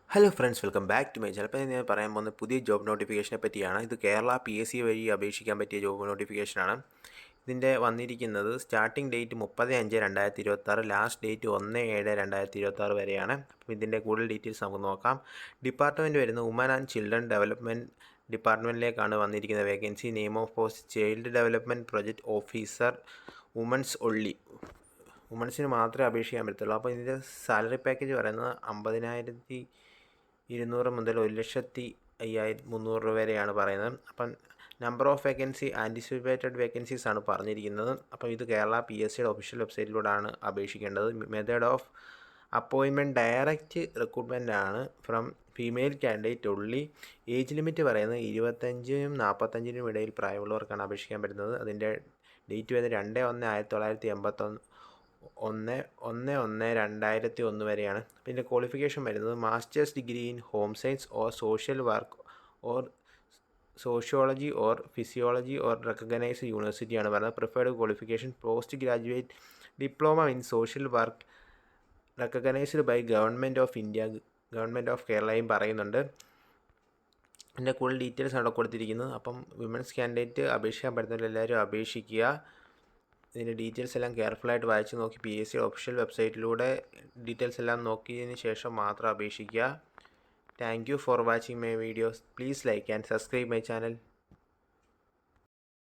Hello friends, welcome back to my channel. അപ്പോൾ ഞാൻ പറയാൻ പോകുന്ന പുതിയ ജോബ് നോട്ടിഫിക്കേഷനെ പറ്റിയാണ്. ഇത് കേരള PSC വഴി അപേക്ഷിക്കാൻ പറ്റിയ ജോബ് നോട്ടിഫിക്കേഷനാണ്. ഇതിൻ്റെ വന്നിരിക്കുന്നത് സ്റ്റാർട്ടിംഗ് ഡേറ്റ് 30/5/2026, ലാസ്റ്റ് ഡേറ്റ് 1/7/2026 വരെയാണ്. അപ്പോൾ ഇതിൻ്റെ കൂടുതൽ ഡീറ്റെയിൽസ് നമുക്ക് നോക്കാം. ഡിപ്പാർട്ട്മെൻറ്റ് വരുന്നത് വുമൻ ആൻഡ് ചിൽഡ്രൻ ഡെവലപ്മെൻറ്റ് ഡിപ്പാർട്ട്മെൻറ്റിലേക്കാണ് വന്നിരിക്കുന്ന vacancy. Name of post child development project officer, womens only. വുമൻസിന് മാത്രമേ അപേക്ഷിക്കാൻ പറ്റത്തുള്ളൂ. അപ്പോൾ ഇതിൻ്റെ സാലറി പാക്കേജ് പറയുന്നത് 50,200 മുതൽ 1,05,300 രൂപ വരെയാണ് പറയുന്നത്. അപ്പം number of vacancy anticipated vacancies ആണ് പറഞ്ഞിരിക്കുന്നത്. അപ്പോൾ ഇത് കേരള PSCയുടെ ഒഫീഷ്യൽ വെബ്സൈറ്റിലൂടെയാണ് അപേക്ഷിക്കേണ്ടത്. Method of appointment direct recruitment ആണ് from female candidate only. Age limit പറയുന്നത് 25-നും 45-നും ഇടയിൽ പ്രായമുള്ളവർക്കാണ് അപേക്ഷിക്കാൻ പറ്റുന്നത്. അതിൻ്റെ ഡേറ്റ് വരുന്നത് 2/1/1981 1/1/2001 വരെയാണ്. പിന്നെ ക്വാളിഫിക്കേഷൻ വരുന്നത് master's degree in home science or social work or sociology or physiology or recognised യൂണിവേഴ്സിറ്റിയാണ് പറയുന്നത്. Preferred qualification post graduate diploma in social work recognised by government of India, government of കേരളയും പറയുന്നുണ്ട്. എൻ്റെ കൂടുതൽ ഡീറ്റെയിൽസ് അവിടെ കൊടുത്തിരിക്കുന്നത്. അപ്പം വിമൻസ് കാൻഡിഡേറ്റ് അപേക്ഷിക്കാൻ പറ്റുന്നവരെല്ലാവരും അപേക്ഷിക്കുക. ഇതിൻ്റെ ഡീറ്റെയിൽസ് എല്ലാം കെയർഫുള്ളായിട്ട് വായിച്ച് നോക്കി PSC ഒഫീഷ്യൽ വെബ്സൈറ്റിലൂടെ ഡീറ്റെയിൽസ് എല്ലാം നോക്കിയതിന് ശേഷം മാത്രം അപേക്ഷിക്കുക. Thank you for watching my videos. Please like and subscribe my channel.